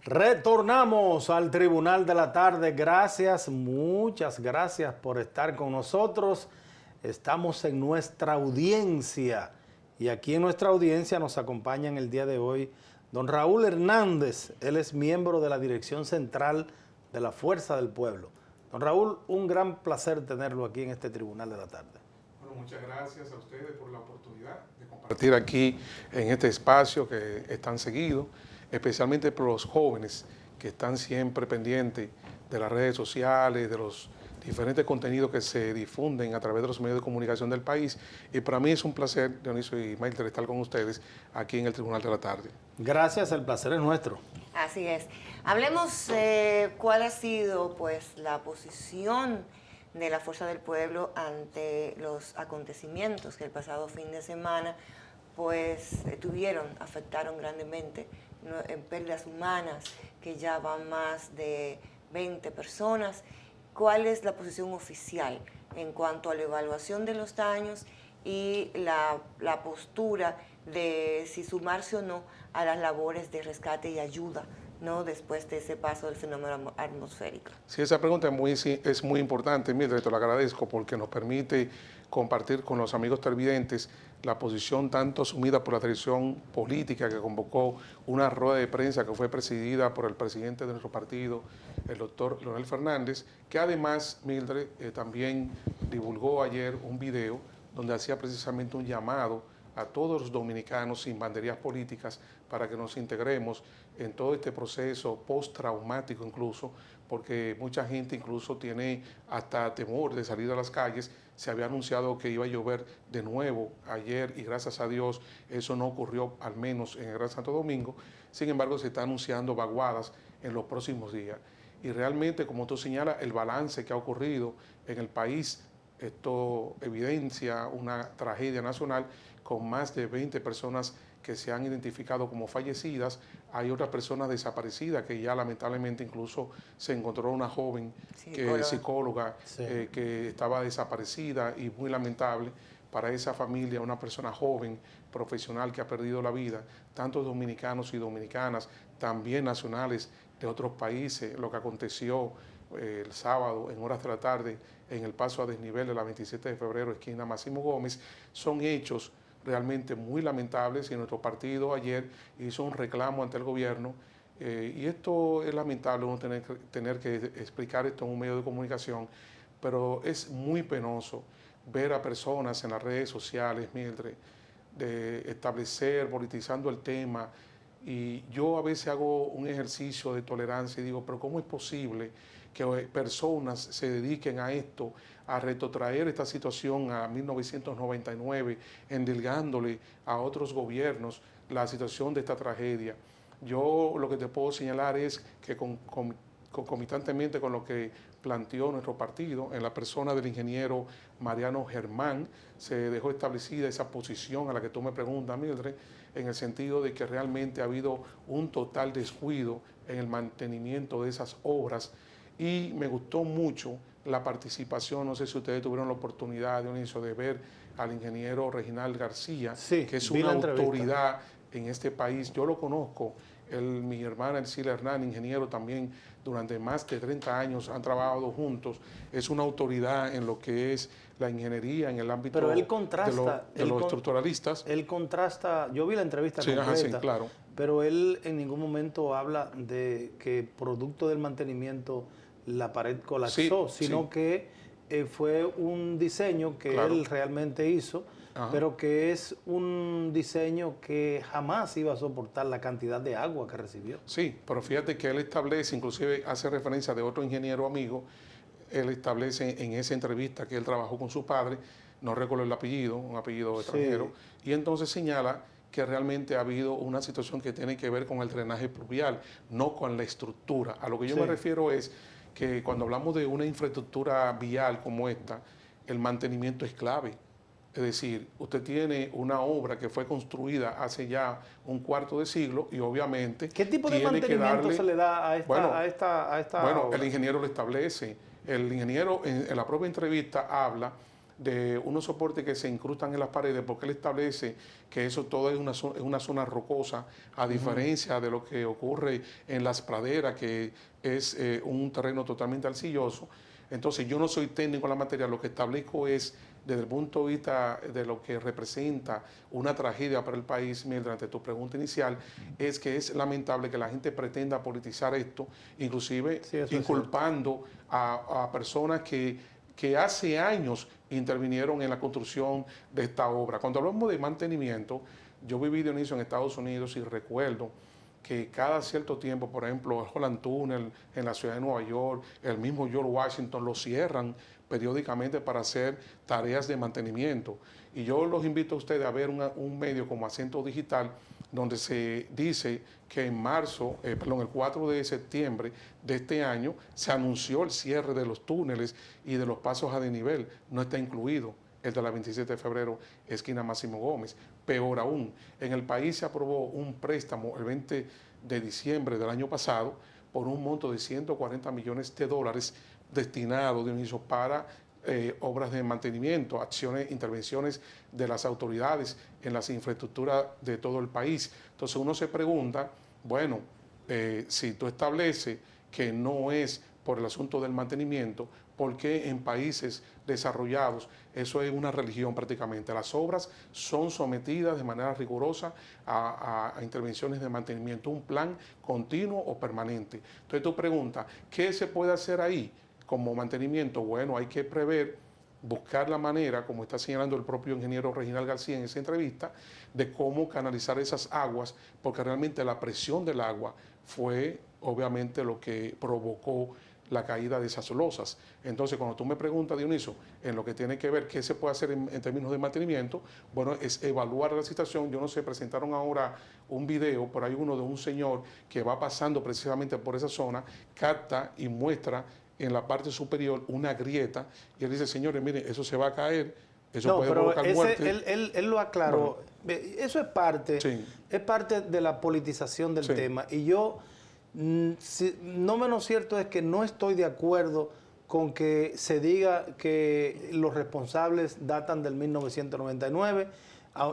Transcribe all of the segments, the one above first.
Retornamos al Tribunal de la Tarde. Gracias, muchas gracias por estar con nosotros. Estamos en nuestra audiencia y aquí en nuestra audiencia nos acompaña en el día de hoy don Raúl Hernández. Él es miembro de la Dirección Central de la Fuerza del Pueblo. Don Raúl, un gran placer tenerlo aquí en este Tribunal de la Tarde. Bueno, muchas gracias a ustedes por la oportunidad de compartir aquí en este espacio que es tan seguido, especialmente por los jóvenes que están siempre pendientes de las redes sociales, de los diferentes contenidos que se difunden a través de los medios de comunicación del país. Y para mí es un placer, Dionisio y Maite, estar con ustedes aquí en el Tribunal de la Tarde. Gracias, el placer es nuestro. Así es. Hablemos cuál ha sido pues la posición de la Fuerza del Pueblo ante los acontecimientos que el pasado fin de semana pues afectaron grandemente en pérdidas humanas, que ya van más de 20 personas. ¿Cuál es la posición oficial en cuanto a la evaluación de los daños y la postura de si sumarse o no a las labores de rescate y ayuda, ¿no?, después de ese paso del fenómeno atmosférico? Sí, esa pregunta es muy importante, Mildred, te lo agradezco porque nos permite compartir con los amigos televidentes la posición tanto asumida por la dirección política que convocó una rueda de prensa que fue presidida por el presidente de nuestro partido, el doctor Leonel Fernández, que además, Mildred, también divulgó ayer un video donde hacía precisamente un llamado a todos los dominicanos sin banderías políticas para que nos integremos en todo este proceso postraumático incluso, porque mucha gente incluso tiene hasta temor de salir a las calles. Se había anunciado que iba a llover de nuevo ayer y gracias a Dios eso no ocurrió, al menos en el Gran Santo Domingo. Sin embargo, se está anunciando vaguadas en los próximos días. Y realmente, como tú señalas, el balance que ha ocurrido en el país, esto evidencia una tragedia nacional con más de 20 personas que se han identificado como fallecidas. Hay otras personas desaparecidas que ya lamentablemente incluso se encontró una joven psicóloga Sí. Que estaba desaparecida, y muy lamentable para esa familia, una persona joven, profesional que ha perdido la vida, tantos dominicanos y dominicanas, también nacionales de otros países. Lo que aconteció el sábado en horas de la tarde en el paso a desnivel de la 27 de febrero, esquina Máximo Gómez, son hechos realmente muy lamentables, y nuestro partido ayer hizo un reclamo ante el gobierno, y esto es lamentable uno tener que explicar esto en un medio de comunicación, pero es muy penoso ver a personas en las redes sociales, Mildred, de establecer, politizando el tema. Y yo a veces hago un ejercicio de tolerancia y digo, pero ¿cómo es posible que personas se dediquen a esto, a retrotraer esta situación a 1999, endilgándole a otros gobiernos la situación de esta tragedia? Yo lo que te puedo señalar es que concomitantemente con lo que planteó nuestro partido, en la persona del ingeniero Mariano Germán, se dejó establecida esa posición a la que tú me preguntas, Mildred, en el sentido de que realmente ha habido un total descuido en el mantenimiento de esas obras. Y me gustó mucho la participación, no sé si ustedes tuvieron la oportunidad, Dionisio, de ver al ingeniero Reginald García, Sí, que es una autoridad en este país. Yo lo conozco, mi hermana Elcila Hernán, ingeniero también, durante más de 30 años han trabajado juntos. Es una autoridad en lo que es la ingeniería en el ámbito Pero él contrasta, de los estructuralistas. Él contrasta, yo vi la entrevista completa, Sí, claro. Pero él en ningún momento habla de que producto del mantenimiento la pared colapsó, sino que fue un diseño que él realmente hizo, pero que es un diseño que jamás iba a soportar la cantidad de agua que recibió. Sí, pero fíjate que él establece, inclusive hace referencia de otro ingeniero amigo, él establece en esa entrevista que él trabajó con su padre, no recuerdo el apellido, un apellido extranjero, y entonces señala que realmente ha habido una situación que tiene que ver con el drenaje pluvial, no con la estructura. A lo que yo me refiero es que cuando hablamos de una infraestructura vial como esta, el mantenimiento es clave. Es decir, usted tiene una obra que fue construida hace ya un cuarto de siglo y obviamente... ¿Qué tipo de mantenimiento se le da a esta Bueno, obra? el ingeniero lo establece. El ingeniero en la propia entrevista habla de unos soportes que se incrustan en las paredes, porque él establece que eso todo es una zona rocosa, a diferencia de lo que ocurre en las praderas, que es un terreno totalmente arcilloso. Entonces yo no soy técnico en la materia, lo que establezco es, desde el punto de vista de lo que representa una tragedia para el país, mediante tu pregunta inicial, es que es lamentable que la gente pretenda politizar esto, inclusive Sí, inculpando a personas que hace años intervinieron en la construcción de esta obra. Cuando hablamos de mantenimiento, yo viví, Dionisio, en Estados Unidos y recuerdo que cada cierto tiempo, por ejemplo, el Holland Tunnel en la ciudad de Nueva York, el mismo George Washington, lo cierran periódicamente para hacer tareas de mantenimiento. Y yo los invito a ustedes a ver un medio como Acento Digital, donde se dice que en el 4 de septiembre de este año, se anunció el cierre de los túneles y de los pasos a desnivel. No está incluido el de la 27 de febrero, esquina Máximo Gómez. Peor aún, en el país se aprobó un préstamo el 20 de diciembre del año pasado por un monto de 140 millones de dólares destinado, Dionisio, para obras de mantenimiento, acciones, intervenciones de las autoridades en las infraestructuras de todo el país. Entonces uno se pregunta, bueno, si tú estableces que no es por el asunto del mantenimiento, ¿por qué en países desarrollados eso es una religión prácticamente? Las obras son sometidas de manera rigurosa a intervenciones de mantenimiento, un plan continuo o permanente. Entonces tú preguntas, ¿qué se puede hacer ahí como mantenimiento? Bueno, hay que prever, buscar la manera, como está señalando el propio ingeniero Reginald García en esa entrevista, de cómo canalizar esas aguas, porque realmente la presión del agua fue obviamente lo que provocó la caída de esas losas. Entonces, cuando tú me preguntas, Dionisio, en lo que tiene que ver qué se puede hacer en términos de mantenimiento, bueno, es evaluar la situación. Yo no sé, presentaron ahora un video, por ahí uno de un señor que va pasando precisamente por esa zona, capta y muestra en la parte superior una grieta, y él dice, señores, miren, eso se va a caer, eso puede provocar muerte. Él lo aclaró. Bueno, eso Sí. es parte de la politización del tema. Y yo, no menos cierto es que no estoy de acuerdo con que se diga que los responsables datan del 1999,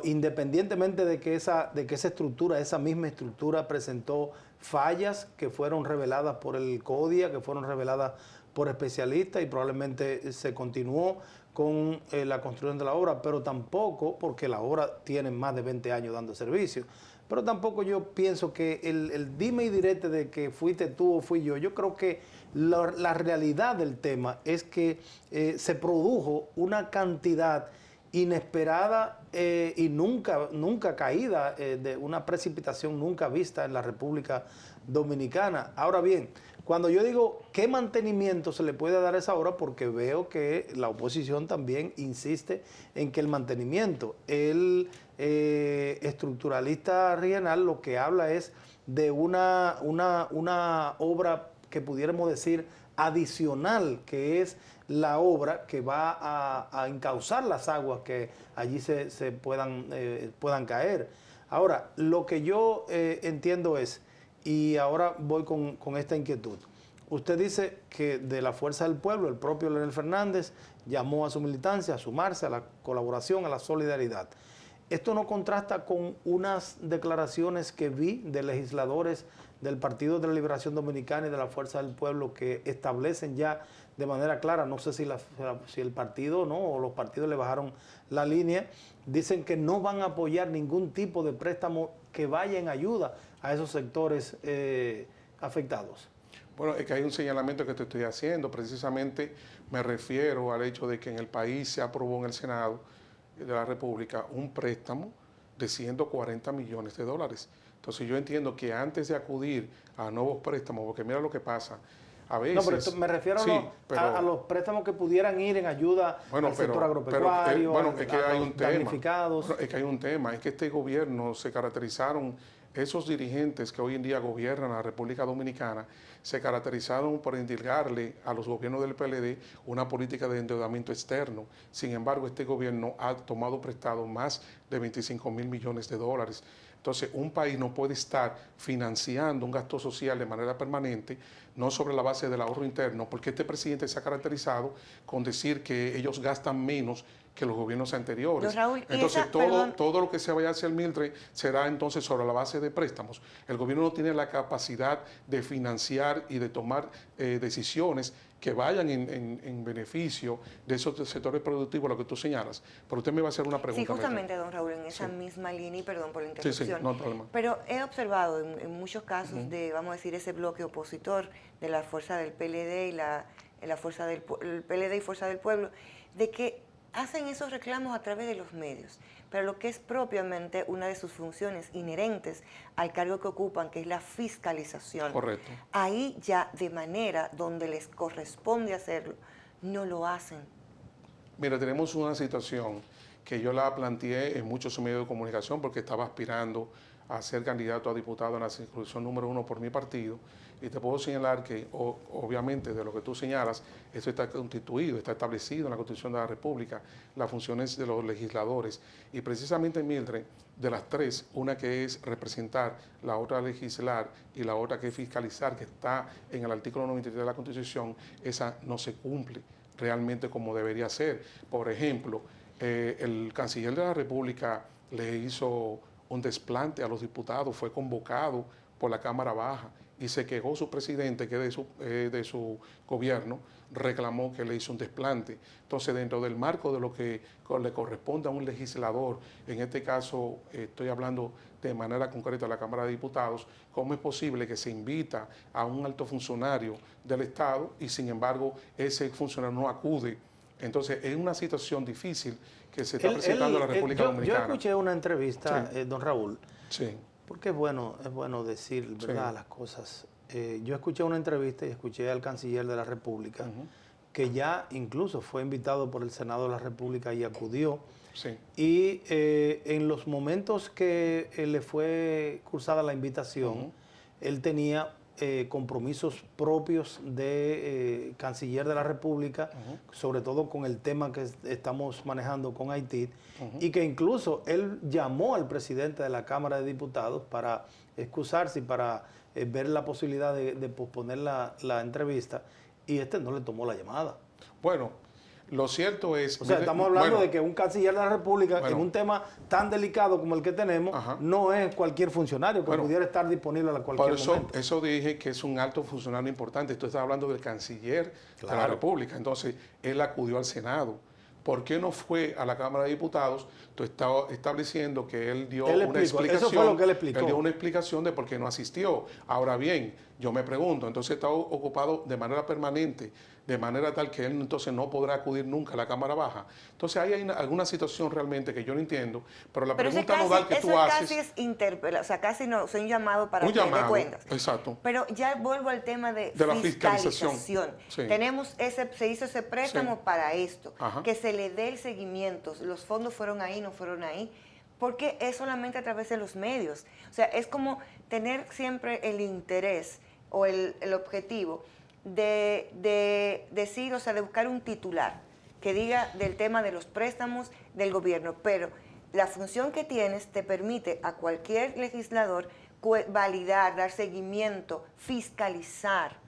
independientemente de que esa estructura, esa misma estructura presentó fallas que fueron reveladas por el CODIA, que fueron reveladas por especialistas, y probablemente se continuó con la construcción de la obra, pero tampoco, porque la obra tiene más de 20 años dando servicio, pero tampoco yo pienso que el dime y direte de que fuiste tú o fui yo creo que la realidad del tema es que se produjo una cantidad inesperada y nunca caída, de una precipitación nunca vista en la República Dominicana. Ahora bien, cuando yo digo qué mantenimiento se le puede dar a esa obra, porque veo que la oposición también insiste en que el mantenimiento, el estructuralista regional lo que habla es de una obra que pudiéramos decir adicional, que es la obra que va a encauzar las aguas que allí se puedan caer. Ahora, lo que yo entiendo es, y ahora voy con esta inquietud. Usted dice que de la Fuerza del Pueblo, el propio Leonel Fernández llamó a su militancia a sumarse a la colaboración, a la solidaridad. Esto no contrasta con unas declaraciones que vi de legisladores del Partido de la Liberación Dominicana y de la Fuerza del Pueblo que establecen ya de manera clara, no sé si el partido no, o los partidos le bajaron la línea, dicen que no van a apoyar ningún tipo de préstamo que vaya en ayuda a esos sectores afectados. Bueno, es que hay un señalamiento que te estoy haciendo, precisamente me refiero al hecho de que en el país se aprobó en el Senado de la República un préstamo de 140 millones de dólares. Entonces yo entiendo que antes de acudir a nuevos préstamos, porque mira lo que pasa, a veces... No, pero esto me refiero a los préstamos que pudieran ir en ayuda al sector agropecuario, es que hay un damnificados. Es que hay un tema, es que este gobierno se caracterizaron, esos dirigentes que hoy en día gobiernan la República Dominicana, se caracterizaron por indicarle a los gobiernos del PLD una política de endeudamiento externo. Sin embargo, este gobierno ha tomado prestado más de 25 mil millones de dólares. Entonces, un país no puede estar financiando un gasto social de manera permanente, no sobre la base del ahorro interno, porque este presidente se ha caracterizado con decir que ellos gastan menos que los gobiernos anteriores. Don Raúl, Entonces, todo lo que se vaya hacia el Mildred será entonces sobre la base de préstamos. El gobierno no tiene la capacidad de financiar y de tomar decisiones que vayan en beneficio de esos sectores productivos, lo que tú señalas. Pero usted me va a hacer una pregunta. Sí, justamente, don Raúl, en esa misma línea, y perdón por la interrupción. Sí, no hay problema. Pero he observado en muchos casos de, vamos a decir, ese bloque opositor de la fuerza del PLD y la fuerza del PLD y Fuerza del Pueblo, de que hacen esos reclamos a través de los medios, pero lo que es propiamente una de sus funciones inherentes al cargo que ocupan, que es la fiscalización. Correcto. Ahí ya de manera donde les corresponde hacerlo, no lo hacen. Mira, tenemos una situación que yo la planteé en muchos medios de comunicación porque estaba aspirando a ser candidato a diputado en la circunscripción número 1 por mi partido, y te puedo señalar que obviamente de lo que tú señalas, esto está constituido, está establecido en la Constitución de la República, las funciones de los legisladores, y precisamente, Mildred, de las tres, una que es representar, la otra legislar y la otra que es fiscalizar, que está en el artículo 93 de la Constitución, esa no se cumple realmente como debería ser. Por ejemplo, el canciller de la República le hizo un desplante a los diputados, fue convocado por la Cámara Baja y se quejó su presidente, que de su gobierno, reclamó que le hizo un desplante. Entonces, dentro del marco de lo que le corresponde a un legislador, en este caso estoy hablando de manera concreta a la Cámara de Diputados, ¿cómo es posible que se invita a un alto funcionario del Estado y sin embargo ese funcionario no acude? Entonces, es una situación difícil que se está presentando en la República Dominicana. Yo escuché una entrevista, Sí. Don Raúl, Sí. porque es bueno decir, ¿verdad?, las cosas. Yo escuché una entrevista y escuché al canciller de la República, que ya incluso fue invitado por el Senado de la República y acudió. Sí. Y en los momentos que le fue cursada la invitación, él tenía compromisos propios de canciller de la República, sobre todo con el tema que estamos manejando con Haití, y que incluso él llamó al presidente de la Cámara de Diputados para excusarse y para ver la posibilidad de posponer la entrevista, y este no le tomó la llamada. Bueno, lo cierto es... O sea, estamos hablando de que un canciller de la República, en un tema tan delicado como el que tenemos, no es cualquier funcionario que pudiera estar disponible a cualquier momento. Por eso dije que es un alto funcionario importante. Tú estás hablando del canciller de la República. Entonces, él acudió al Senado. ¿Por qué no fue a la Cámara de Diputados? Tú estás estableciendo que él dio una explicación. Eso fue lo que él explicó. Él dio una explicación de por qué no asistió. Ahora bien, yo me pregunto, entonces está ocupado de manera permanente, de manera tal que él entonces no podrá acudir nunca a la Cámara Baja. Entonces ahí hay alguna situación realmente que yo no entiendo, pero la pregunta nodal que tú haces... Casi es o sea, casi no, soy un llamado para que dé cuentas. Exacto. Pero ya vuelvo al tema de la fiscalización. Sí. Se hizo ese préstamo para esto, que se le dé el seguimiento, los fondos fueron ahí, no fueron ahí, porque es solamente a través de los medios. O sea, es como tener siempre el interés o el objetivo de decir, o sea, de buscar un titular que diga del tema de los préstamos del gobierno, pero la función que tienes te permite a cualquier legislador validar, dar seguimiento, fiscalizar.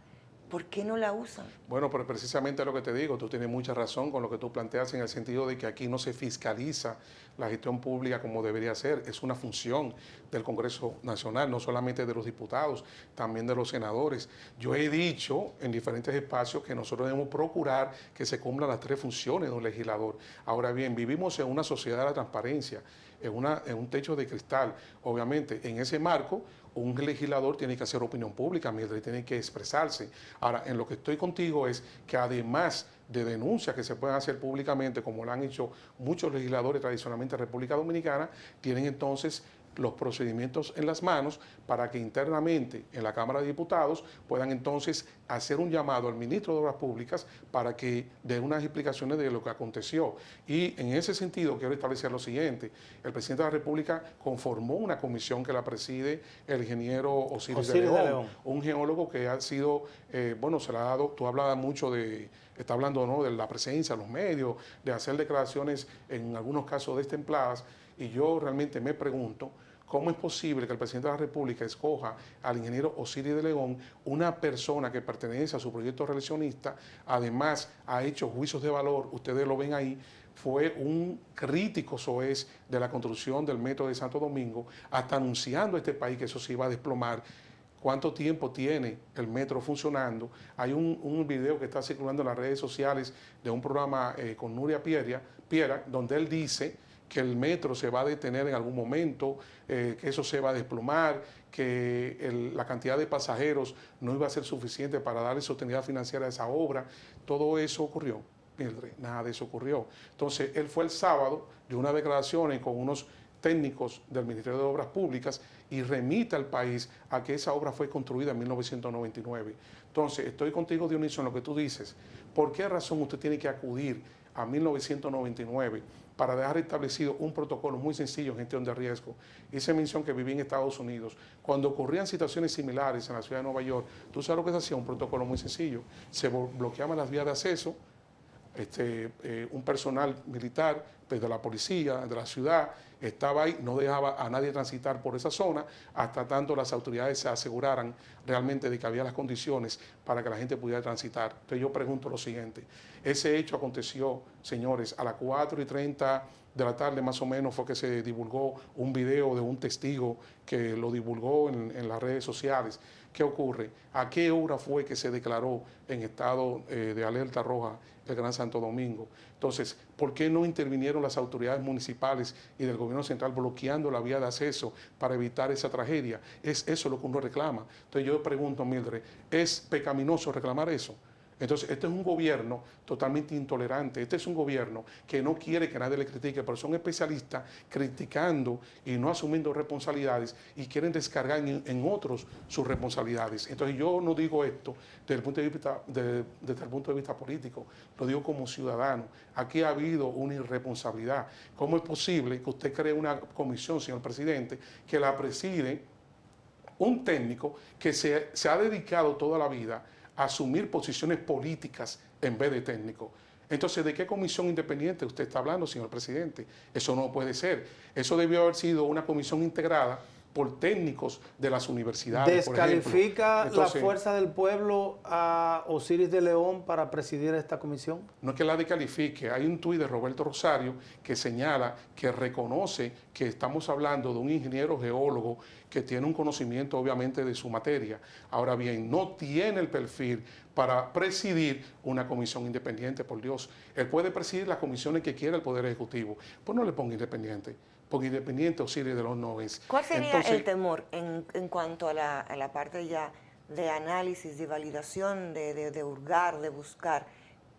¿Por qué no la usan? Bueno, pero precisamente lo que te digo, tú tienes mucha razón con lo que tú planteas en el sentido de que aquí no se fiscaliza la gestión pública como debería ser. Es una función del Congreso Nacional, no solamente de los diputados, también de los senadores. Yo he dicho en diferentes espacios que nosotros debemos procurar que se cumplan las tres funciones de un legislador. Ahora bien, vivimos en una sociedad de la transparencia, en un techo de cristal. Obviamente, en ese marco, un legislador tiene que hacer opinión pública, Mildred, tiene que expresarse. Ahora, en lo que estoy contigo es que además de denuncias que se pueden hacer públicamente, como lo han hecho muchos legisladores tradicionalmente en República Dominicana, tienen entonces los procedimientos en las manos para que internamente en la Cámara de Diputados puedan entonces hacer un llamado al ministro de Obras Públicas para que dé unas explicaciones de lo que aconteció. Y en ese sentido quiero establecer lo siguiente: el presidente de la República conformó una comisión que la preside el ingeniero Osiris de León, un geólogo que ha sido, bueno, se le ha dado, tú hablabas mucho está hablando, ¿no?, de la presencia en los medios, de hacer declaraciones en algunos casos destempladas, y yo realmente me pregunto ¿Cómo es posible que el presidente de la República escoja al ingeniero Osiris de León, una persona que pertenece a su proyecto reeleccionista, además ha hecho juicios de valor, ustedes lo ven ahí, fue un crítico soez de la construcción del metro de Santo Domingo, hasta anunciando a este país que eso se iba a desplomar? ¿Cuánto tiempo tiene el metro funcionando? Hay un video que está circulando en las redes sociales de un programa con Nuria Piera, donde él dice que el metro se va a detener en algún momento, que eso se va a desplomar, que la cantidad de pasajeros no iba a ser suficiente para darle sostenibilidad financiera a esa obra. Todo eso ocurrió. Mildred, nada de eso ocurrió. Entonces, él fue el sábado de unas declaraciones con unos técnicos del Ministerio de Obras Públicas y remite al país a que esa obra fue construida en 1999. Entonces, estoy contigo, Dionisio, en lo que tú dices. ¿Por qué razón usted tiene que acudir a 1999 para dejar establecido un protocolo muy sencillo en gestión de riesgo? Hice mención que viví en Estados Unidos. Cuando ocurrían situaciones similares en la ciudad de Nueva York, ¿tú sabes lo que se hacía? Un protocolo muy sencillo. Se bloqueaban las vías de acceso, un personal militar, pues, de la policía, de la ciudad, estaba ahí, no dejaba a nadie transitar por esa zona hasta tanto las autoridades se aseguraran realmente de que había las condiciones para que la gente pudiera transitar. Entonces yo pregunto lo siguiente, ese hecho aconteció, señores, a las 4:30 de la tarde más o menos fue que se divulgó un video de un testigo que lo divulgó en las redes sociales. ¿Qué ocurre? ¿A qué hora fue que se declaró en estado de alerta roja el Gran Santo Domingo? Entonces, ¿por qué no intervinieron las autoridades municipales y del gobierno central bloqueando la vía de acceso para evitar esa tragedia? Es eso lo que uno reclama. Entonces yo pregunto, Mildred, ¿es pecaminoso reclamar eso? Entonces, este es un gobierno totalmente intolerante, este es un gobierno que no quiere que nadie le critique, pero son especialistas criticando y no asumiendo responsabilidades y quieren descargar en otros sus responsabilidades. Entonces, yo no digo esto desde el punto de vista político, lo digo como ciudadano. Aquí ha habido una irresponsabilidad. ¿Cómo es posible que usted cree una comisión, señor presidente, que la preside un técnico que se ha dedicado toda la vida a asumir posiciones políticas en vez de técnico? Entonces, ¿de qué comisión independiente usted está hablando, señor presidente? Eso no puede ser. Eso debió haber sido una comisión integrada por técnicos de las universidades. ¿Descalifica por Entonces, la fuerza del pueblo a Osiris de León para presidir esta comisión? No es que la descalifique. Hay un tuit de Roberto Rosario que señala, que reconoce que estamos hablando de un ingeniero geólogo que tiene un conocimiento obviamente de su materia. Ahora bien, no tiene el perfil para presidir una comisión independiente, por Dios. Él puede presidir las comisiones que quiera el Poder Ejecutivo. Pues no le ponga independiente, porque independiente Osiris de León no es. ¿Cuál sería el temor en cuanto a la parte ya de análisis, de validación, de hurgar, de buscar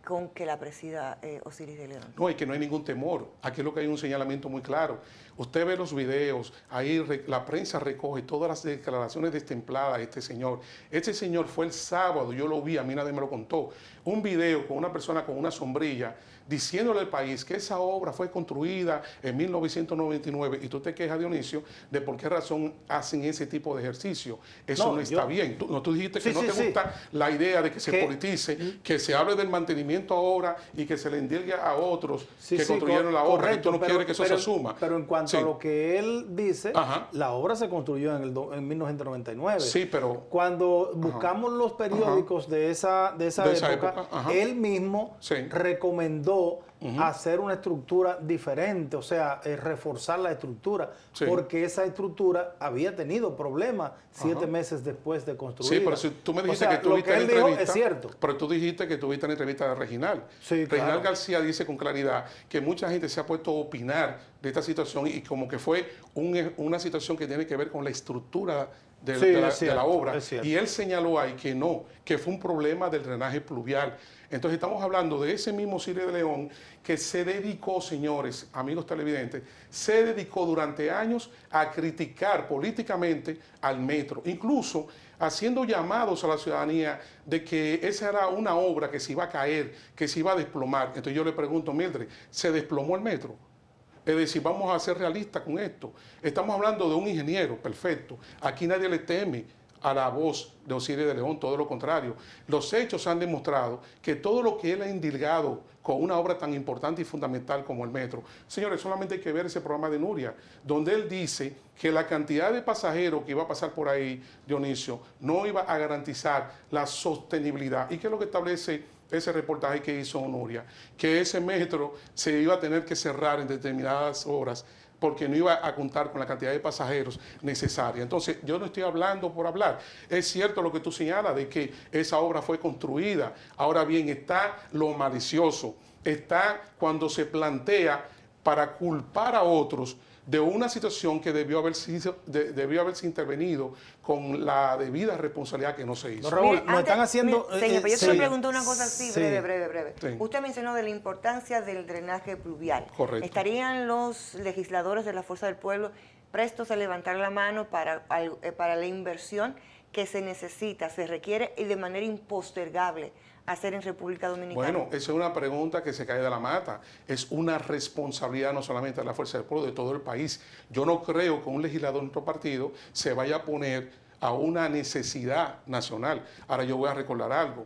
con que la presida Osiris de León? No, es que no hay ningún temor. Aquí lo que hay un señalamiento muy claro. Usted ve los videos, ahí la prensa recoge todas las declaraciones destempladas de este señor. Este señor fue el sábado, yo lo vi, a mí nadie me lo contó, un video con una persona con una sombrilla diciéndole al país que esa obra fue construida en 1999 y tú te quejas, Dionisio, de por qué razón hacen ese tipo de ejercicio. Eso no está bien. Tú dijiste que no te gusta la idea de que se politice, que se hable del mantenimiento ahora y que se le endilgue a otros que construyeron la obra. Correcto, y tú no quieres que eso se asuma. Pero en cuanto a lo que él dice, la obra se construyó en 1999. Sí, pero cuando buscamos los periódicos de esa época, él mismo recomendó hacer una estructura diferente, o sea, reforzar la estructura, porque esa estructura había tenido problemas 7 meses después de construir. Sí, pero si tú me dijiste que tuviste la entrevista, es cierto. Pero tú dijiste que tuviste la entrevista de Reginal. Sí, Reginal García dice con claridad que mucha gente se ha puesto a opinar de esta situación y como que fue una situación que tiene que ver con la estructura de la obra. Y él señaló ahí que no, que fue un problema del drenaje pluvial. Entonces estamos hablando de ese mismo Osiris de León que se dedicó, señores, amigos televidentes, se dedicó durante años a criticar políticamente al metro, incluso haciendo llamados a la ciudadanía de que esa era una obra que se iba a caer, que se iba a desplomar. Entonces yo le pregunto, Mildred, ¿se desplomó el metro? Es decir, vamos a ser realistas con esto. Estamos hablando de un ingeniero, perfecto. Aquí nadie le teme a la voz de Osiris de León, todo lo contrario. Los hechos han demostrado que todo lo que él ha indilgado con una obra tan importante y fundamental como el metro, señores, solamente hay que ver ese programa de Nuria, donde él dice que la cantidad de pasajeros que iba a pasar por ahí, Dionisio, no iba a garantizar la sostenibilidad. ¿Y qué es lo que establece ese reportaje que hizo Nuria? Que ese metro se iba a tener que cerrar en determinadas horas porque no iba a contar con la cantidad de pasajeros necesaria. Entonces, yo no estoy hablando por hablar. Es cierto lo que tú señalas de que esa obra fue construida. Ahora bien, está lo malicioso. Está cuando se plantea para culpar a otros de una situación que debió haberse intervenido con la debida responsabilidad que no se hizo. No, Raúl, nos están haciendo... Señor, pero yo te pregunto una cosa así, sí. breve. Sí. Usted mencionó de la importancia del drenaje pluvial. Correcto. ¿Estarían los legisladores de la Fuerza del Pueblo prestos a levantar la mano para la inversión que se necesita, se requiere y de manera impostergable hacer en República Dominicana? Bueno, esa es una pregunta que se cae de la mata. Es una responsabilidad no solamente de la Fuerza del Pueblo, de todo el país. Yo no creo que un legislador de nuestro partido se vaya a poner a una necesidad nacional. Ahora yo voy a recordar algo.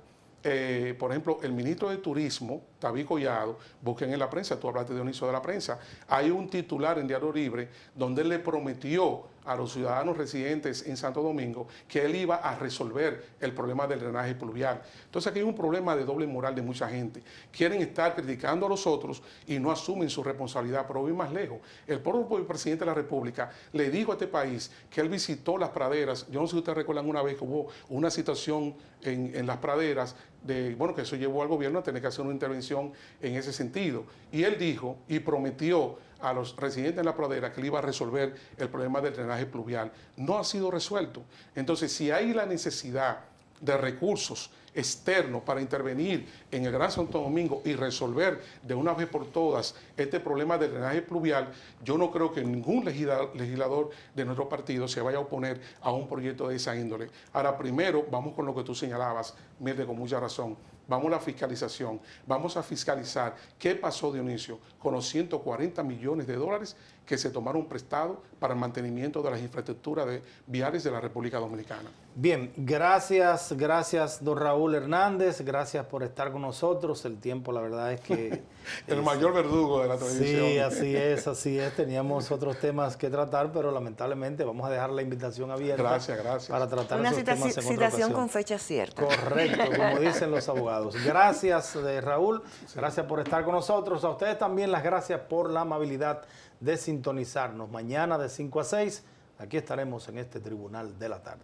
Por ejemplo, el ministro de Turismo, David Collado, busquen en la prensa, tú hablaste de Dionisio de la prensa, hay un titular en Diario Libre donde él le prometió a los ciudadanos residentes en Santo Domingo que él iba a resolver el problema del drenaje pluvial. Entonces aquí hay un problema de doble moral de mucha gente. Quieren estar criticando a los otros y no asumen su responsabilidad, pero voy más lejos. El propio presidente de la República le dijo a este país que él visitó las praderas. Yo no sé si ustedes recuerdan una vez que hubo una situación en las praderas que eso llevó al gobierno a tener que hacer una intervención en ese sentido. Y él dijo y prometió a los residentes en la pradera que él iba a resolver el problema del drenaje pluvial. No ha sido resuelto. Entonces, si hay la necesidad de recursos externos para intervenir en el Gran Santo Domingo y resolver de una vez por todas este problema del drenaje pluvial, yo no creo que ningún legislador de nuestro partido se vaya a oponer a un proyecto de esa índole. Ahora, primero, vamos con lo que tú señalabas, Mirde, con mucha razón. Vamos a la fiscalización, vamos a fiscalizar qué pasó, Dionisio, con los 140 millones de dólares que se tomaron prestados para el mantenimiento de las infraestructuras viales de la República Dominicana. Bien, gracias, don Raúl Hernández, gracias por estar con nosotros. El tiempo, la verdad es que... El mayor verdugo de la televisión. Sí, así es. Teníamos otros temas que tratar, pero lamentablemente vamos a dejar la invitación abierta. Gracias. Para tratar una esos temas en otra citación ocasión. con fecha cierta. Correcto, como dicen los abogados. Gracias, Raúl. Gracias por estar con nosotros. A ustedes también las gracias por la amabilidad de sintonizarnos. Mañana de 5 a 6, aquí estaremos en este Tribunal de la Tarde.